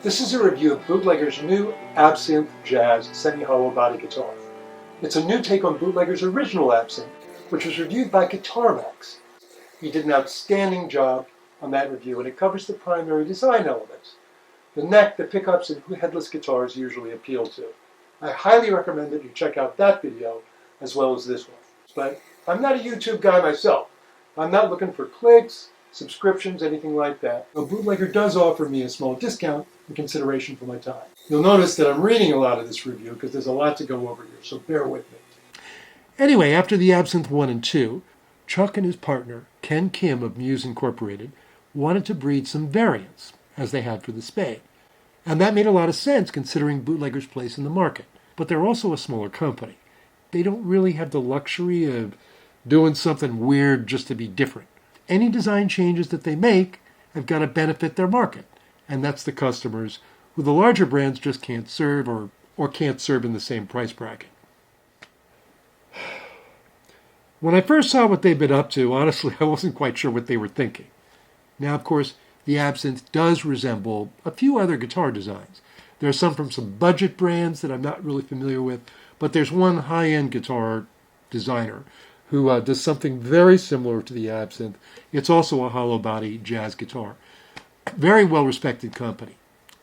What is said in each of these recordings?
This is a review of Bootlegger's new Absinthe Jazz semi-hollow body guitar. It's a new take on Bootlegger's original Absinthe, which was reviewed by Guitar Max. He did an outstanding job on that review, and it covers the primary design elements: the neck, the pickups, and who headless guitars usually appeal to. I highly recommend that you check out that video as well as this one. But I'm not a YouTube guy myself. I'm not looking for clicks, subscriptions, anything like that. Though Bootlegger does offer me a small discount in consideration for my time. You'll notice that I'm reading a lot of this review because there's a lot to go over here, so bear with me. Anyway, after the Absinthe 1 and 2, Chuck and his partner, Ken Kim of Muse Incorporated, wanted to breed some variants, as they had for the Spade. And that made a lot of sense considering Bootlegger's place in the market. But they're also a smaller company. They don't really have the luxury of doing something weird just to be different. Any design changes that they make have got to benefit their market. And that's the customers who the larger brands just can't serve or can't serve in the same price bracket. When I first saw what they've been up to, honestly, I wasn't quite sure what they were thinking. Now, of course, the Absinthe does resemble a few other guitar designs. There are some from some budget brands that I'm not really familiar with, but there's one high-end guitar designer who does something very similar to the Absinthe. It's also a hollow body jazz guitar. Very well-respected company.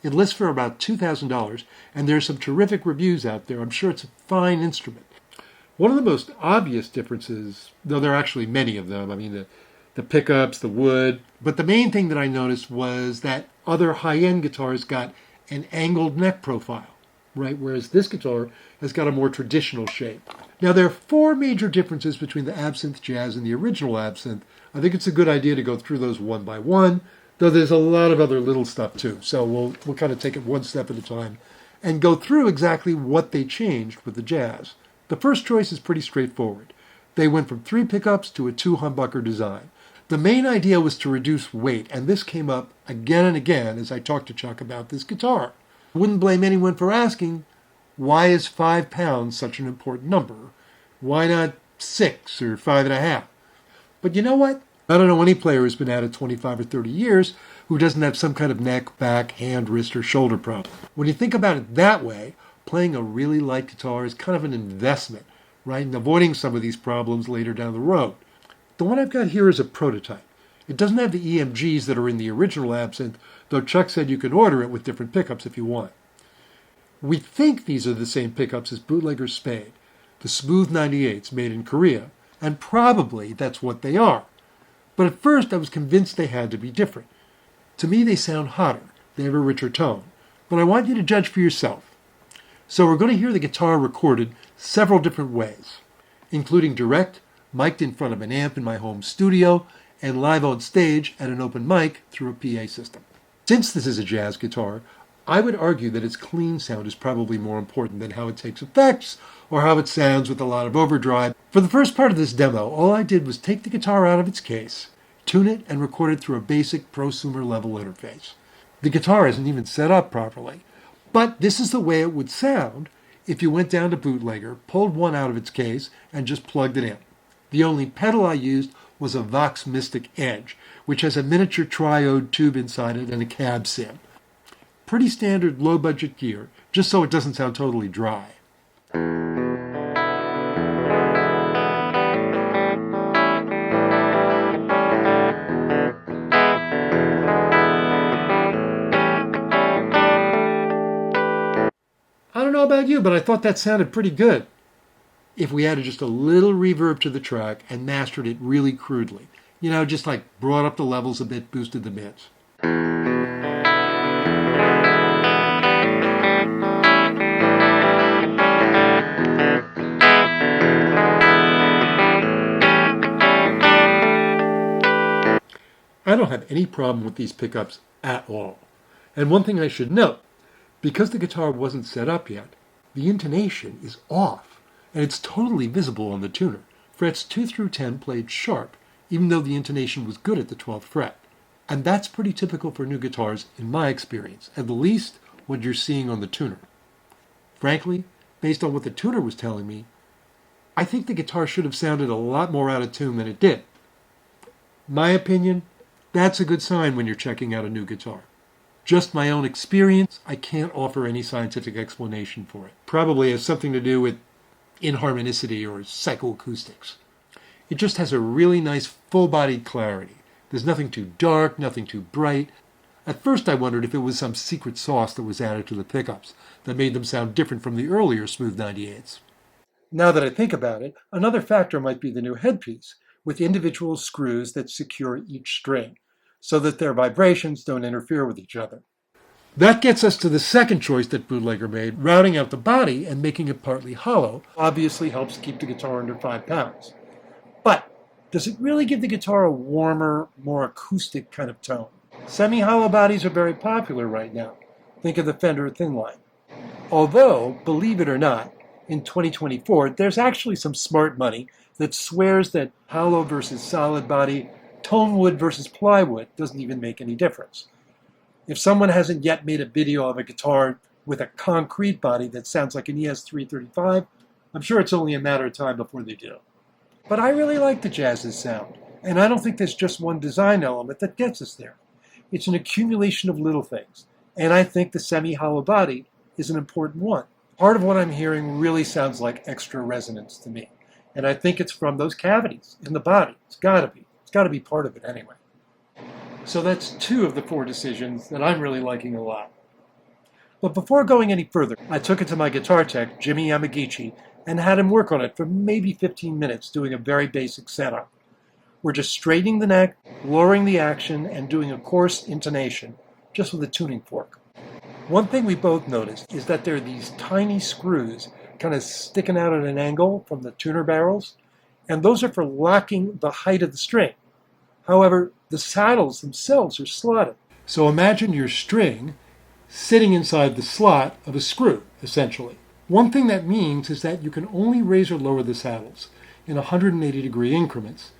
It lists for about $2,000, and there's some terrific reviews out there. I'm sure it's a fine instrument. One of the most obvious differences, though there are actually many of them, I mean the pickups, the wood, but the main thing that I noticed was that other high-end guitars got an angled neck profile, right? Whereas this guitar has got a more traditional shape. Now, there are four major differences between the Absinthe Jazz and the original Absinthe. I think it's a good idea to go through those one by one, though there's a lot of other little stuff too. So we'll kind of take it one step at a time and go through exactly what they changed with the Jazz. The first choice is pretty straightforward. They went from 3 pickups to a 2 humbucker design. The main idea was to reduce weight, and this came up again and again as I talked to Chuck about this guitar. I wouldn't blame anyone for asking, why is 5 pounds such an important number? Why not 6 or 5.5? But you know what? I don't know any player who's been at it 25 or 30 years who doesn't have some kind of neck, back, hand, wrist, or shoulder problem. When you think about it that way, playing a really light guitar is kind of an investment, right? And avoiding some of these problems later down the road. The one I've got here is a prototype. It doesn't have the EMGs that are in the original Absinthe, though Chuck said you can order it with different pickups if you want. We think these are the same pickups as Bootlegger Spade, the Smooth 98s made in Korea, and probably that's what they are. But at first I was convinced they had to be different. To me they sound hotter, they have a richer tone, but I want you to judge for yourself. So we're going to hear the guitar recorded several different ways, including direct, mic'd in front of an amp in my home studio, and live on stage at an open mic through a PA system. Since this is a jazz guitar, I would argue that its clean sound is probably more important than how it takes effects or how it sounds with a lot of overdrive. For the first part of this demo, all I did was take the guitar out of its case, tune it, and record it through a basic prosumer level interface. The guitar isn't even set up properly, but this is the way it would sound if you went down to Bootlegger, pulled one out of its case, and just plugged it in. The only pedal I used was a Vox Mystic Edge, which has a miniature triode tube inside it and a cab sim. Pretty standard low-budget gear, just so it doesn't sound totally dry. I don't know about you, but I thought that sounded pretty good. If we added just a little reverb to the track and mastered it really crudely. You know, just like brought up the levels a bit, boosted the mids. I don't have any problem with these pickups at all. And one thing I should note, because the guitar wasn't set up yet, the intonation is off. And it's totally visible on the tuner. Frets 2 through 10 played sharp, even though the intonation was good at the 12th fret. And that's pretty typical for new guitars in my experience, at the least what you're seeing on the tuner. Frankly, based on what the tuner was telling me, I think the guitar should have sounded a lot more out of tune than it did. My opinion, that's a good sign when you're checking out a new guitar. Just my own experience, I can't offer any scientific explanation for it. Probably has something to do with inharmonicity or psychoacoustics. It just has a really nice full-bodied clarity. There's nothing too dark, nothing too bright. At first I wondered if it was some secret sauce that was added to the pickups that made them sound different from the earlier Smooth 98s. Now that I think about it, another factor might be the new headpiece, with individual screws that secure each string, so that their vibrations don't interfere with each other. That gets us to the second choice that Bootlegger made. Routing out the body and making it partly hollow obviously helps keep the guitar under 5 pounds. But does it really give the guitar a warmer, more acoustic kind of tone? Semi-hollow bodies are very popular right now. Think of the Fender Thin Line. Although, believe it or not, in 2024, there's actually some smart money that swears that hollow versus solid body, tone wood versus plywood doesn't even make any difference. If someone hasn't yet made a video of a guitar with a concrete body that sounds like an ES335, I'm sure it's only a matter of time before they do. But I really like the Jazz's sound, and I don't think there's just one design element that gets us there. It's an accumulation of little things, and I think the semi-hollow body is an important one. Part of what I'm hearing really sounds like extra resonance to me, and I think it's from those cavities in the body. It's got to be part of it anyway. So that's 2 of the 4 decisions that I'm really liking a lot. But before going any further, I took it to my guitar tech, Jimmy Yamagichi, and had him work on it for maybe 15 minutes doing a very basic setup. We're just straightening the neck, lowering the action, and doing a coarse intonation, just with a tuning fork. One thing we both noticed is that there are these tiny screws kind of sticking out at an angle from the tuner barrels, and those are for locking the height of the string. However, the saddles themselves are slotted. So imagine your string sitting inside the slot of a screw, essentially. One thing that means is that you can only raise or lower the saddles in 180-degree increments.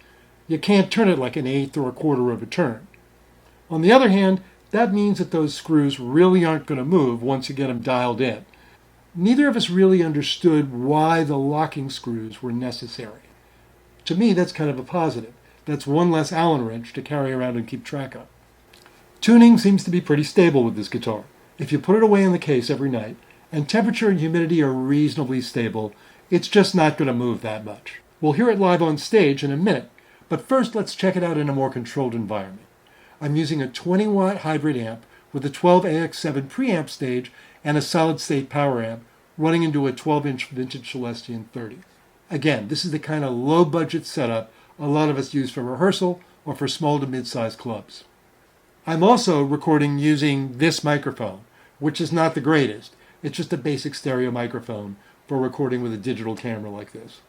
You can't turn it like an eighth or a quarter of a turn. On the other hand, that means that those screws really aren't going to move once you get them dialed in. Neither of us really understood why the locking screws were necessary. To me, that's kind of a positive. That's one less Allen wrench to carry around and keep track of. Tuning seems to be pretty stable with this guitar. If you put it away in the case every night, and temperature and humidity are reasonably stable, it's just not going to move that much. We'll hear it live on stage in a minute, but first let's check it out in a more controlled environment. I'm using a 20-watt hybrid amp with a 12AX7 preamp stage and a solid-state power amp running into a 12-inch vintage Celestion 30. Again, this is the kind of low-budget setup a lot of us use for rehearsal or for small to mid-sized clubs. I'm also recording using this microphone, which is not the greatest. It's just a basic stereo microphone for recording with a digital camera like this.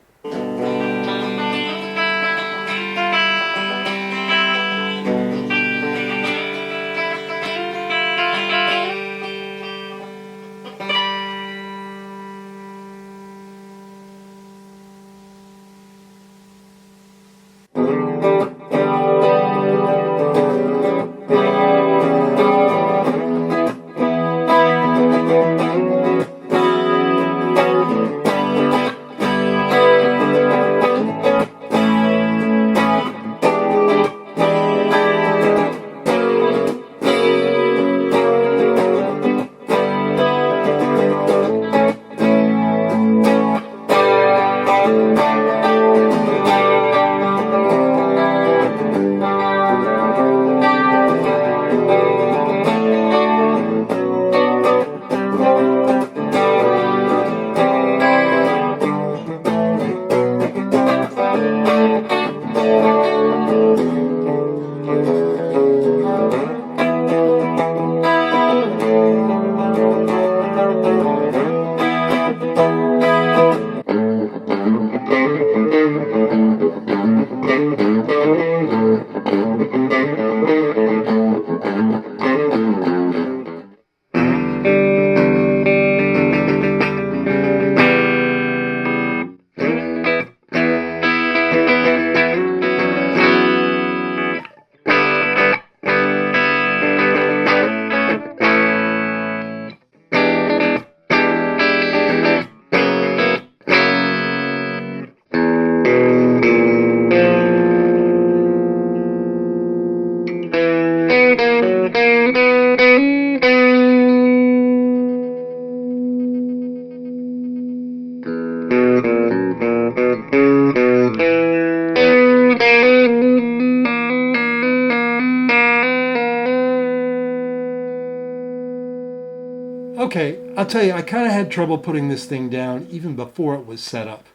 Okay, I'll tell you, I kind of had trouble putting this thing down even before it was set up.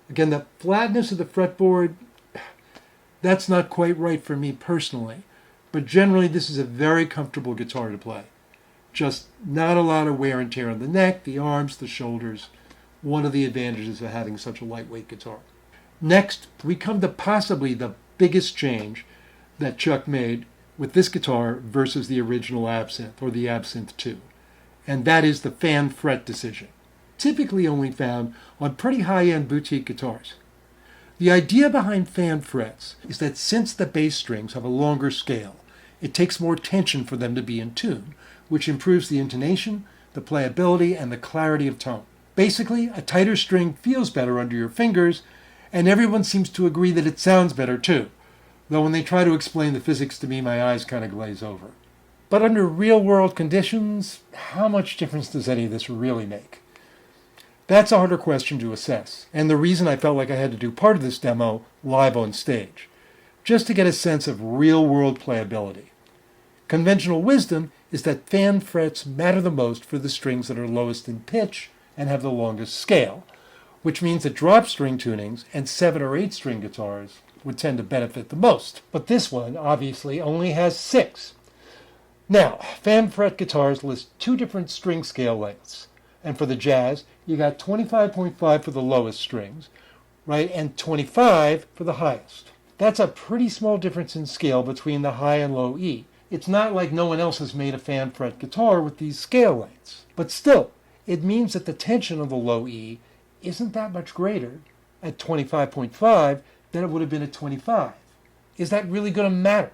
Again, the flatness of the fretboard, that's not quite right for me personally. But generally, this is a very comfortable guitar to play. Just not a lot of wear and tear on the neck, the arms, the shoulders. One of the advantages of having such a lightweight guitar. Next, we come to possibly the biggest change that Chuck made with this guitar versus the original Absinthe, or the Absinthe 2. And that is the fan fret decision, typically only found on pretty high-end boutique guitars. The idea behind fan frets is that since the bass strings have a longer scale, it takes more tension for them to be in tune, which improves the intonation, the playability, and the clarity of tone. Basically, a tighter string feels better under your fingers, and everyone seems to agree that it sounds better too, though when they try to explain the physics to me, my eyes kind of glaze over. But under real-world conditions, how much difference does any of this really make? That's a harder question to assess, and the reason I felt like I had to do part of this demo live on stage, just to get a sense of real-world playability. Conventional wisdom is that fan frets matter the most for the strings that are lowest in pitch and have the longest scale, which means that drop string tunings and 7 or 8 string guitars would tend to benefit the most. But this one obviously only has 6. Now, fan fret guitars list 2 different string scale lengths. And for the Jazz, you got 25.5 for the lowest strings, right, and 25 for the highest. That's a pretty small difference in scale between the high and low E. It's not like no one else has made a fan fret guitar with these scale lengths. But still, it means that the tension of the low E isn't that much greater at 25.5 than it would have been at 25. Is that really going to matter?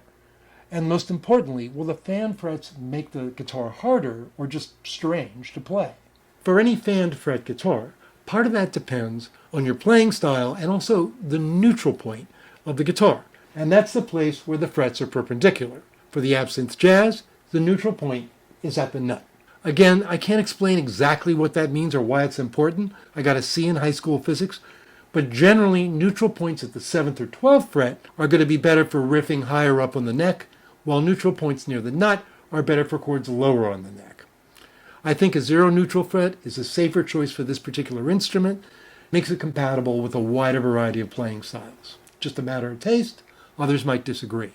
And most importantly, will the fan frets make the guitar harder or just strange to play? For any fan fret guitar, part of that depends on your playing style and also the neutral point of the guitar. And that's the place where the frets are perpendicular. For the Absinthe Jazz, the neutral point is at the nut. Again, I can't explain exactly what that means or why it's important. I got a C in high school physics. But generally, neutral points at the 7th or 12th fret are going to be better for riffing higher up on the neck, while neutral points near the nut are better for chords lower on the neck. I think a 0 neutral fret is a safer choice for this particular instrument, makes it compatible with a wider variety of playing styles. Just a matter of taste, others might disagree.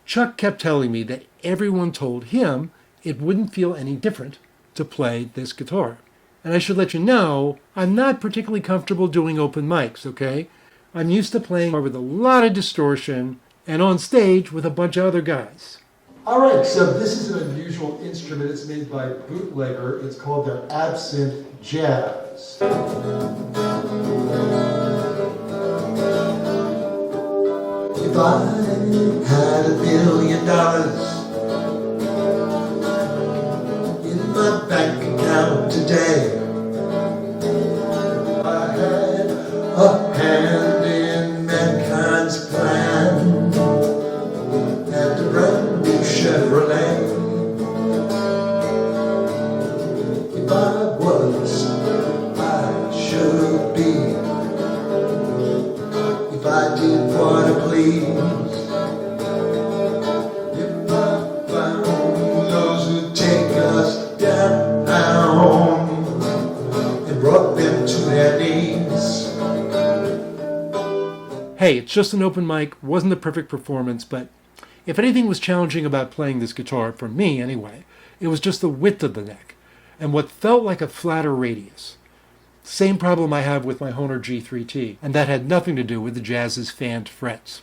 Chuck kept telling me that everyone told him it wouldn't feel any different to play this guitar. And I should let you know, I'm not particularly comfortable doing open mics, okay? I'm used to playing with a lot of distortion and on stage with a bunch of other guys. All right, so this is an unusual instrument. It's made by Bootlegger. It's called their Absinthe Jazz. If I had $1 billion in my bank account today, I had a hand in mankind's plan and a brand new Chevrolet. If I was, I should be. If I did what I please. If I found those who'd take us down and brought them to their knees. Hey, it's just an open mic. Wasn't the perfect performance, but if anything was challenging about playing this guitar, for me anyway, it was just the width of the neck and what felt like a flatter radius. Same problem I have with my Hohner G3T, and that had nothing to do with the Jazz's fanned frets.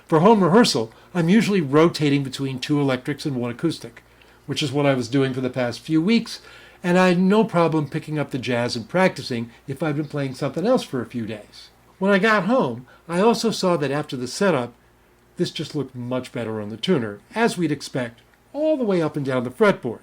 For home rehearsal, I'm usually rotating between 2 electrics and 1 acoustic, which is what I was doing for the past few weeks, and I had no problem picking up the Jazz and practicing if I'd been playing something else for a few days. When I got home, I also saw that after the setup, this just looked much better on the tuner, as we'd expect, all the way up and down the fretboard.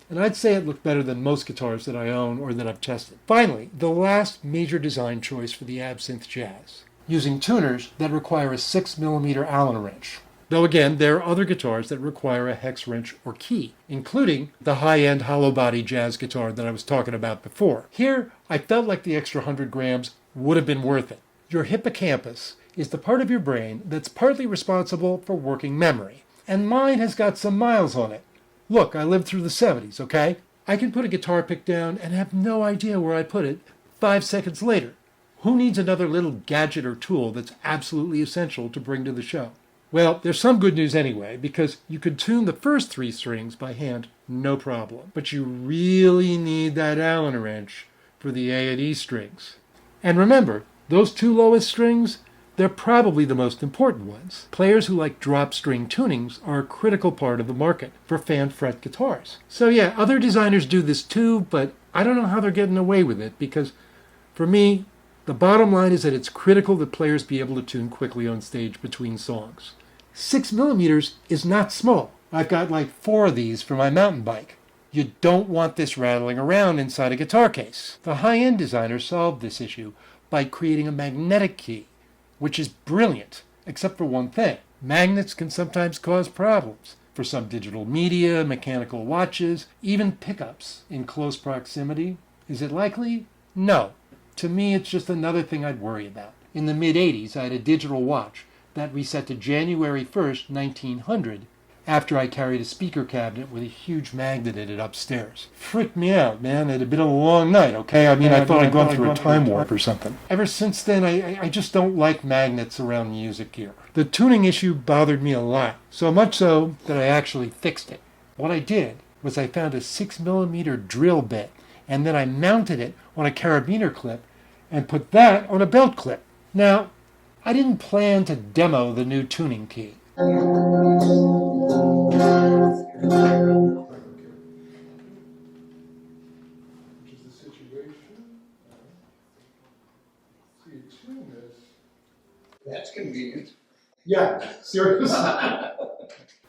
And I'd say it looked better than most guitars that I own or that I've tested. Finally, the last major design choice for the Absinthe Jazz, using tuners that require a 6mm Allen wrench. Though again, there are other guitars that require a hex wrench or key, including the high-end hollow body jazz guitar that I was talking about before. Here, I felt like the extra 100 grams would have been worth it. Your hippocampus is the part of your brain that's partly responsible for working memory, and mine has got some miles on it. Look, I lived through the 70s, okay? I can put a guitar pick down and have no idea where I put it 5 seconds later. Who needs another little gadget or tool that's absolutely essential to bring to the show? Well, there's some good news anyway, because you could tune the first 3 strings by hand, no problem. But you really need that Allen wrench for the A and E strings. And remember, those 2 lowest strings, they're probably the most important ones. Players who like drop string tunings are a critical part of the market for fan fret guitars. So yeah, other designers do this too, but I don't know how they're getting away with it, because for me, the bottom line is that it's critical that players be able to tune quickly on stage between songs. 6mm is not small. I've got like 4 of these for my mountain bike. You don't want this rattling around inside a guitar case. The high-end designers solved this issue by creating a magnetic key, which is brilliant, except for one thing. Magnets can sometimes cause problems for some digital media, mechanical watches, even pickups in close proximity. Is it likely? No. To me, it's just another thing I'd worry about. In the mid-'80s, I had a digital watch that reset to January 1st, 1900, after I carried a speaker cabinet with a huge magnet in it upstairs. Freaked me out, man. It had been a long night, okay? I thought I'd gone through a time warp or something. Ever since then, I just don't like magnets around music gear. The tuning issue bothered me a lot, so much so that I actually fixed it. What I did was I found a 6mm drill bit, and then I mounted it on a carabiner clip and put that on a belt clip. Now, I didn't plan to demo the new tuning key. That's convenient. Yeah, seriously.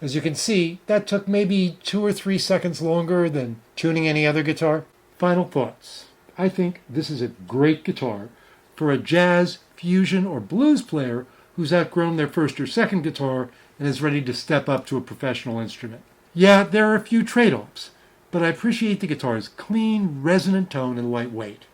As you can see, that took maybe 2 or 3 seconds longer than tuning any other guitar. Final thoughts. I think this is a great guitar for a jazz, fusion, or blues player who's outgrown their first or second guitar and is ready to step up to a professional instrument. Yeah, there are a few trade-offs, but I appreciate the guitar's clean, resonant tone and lightweight.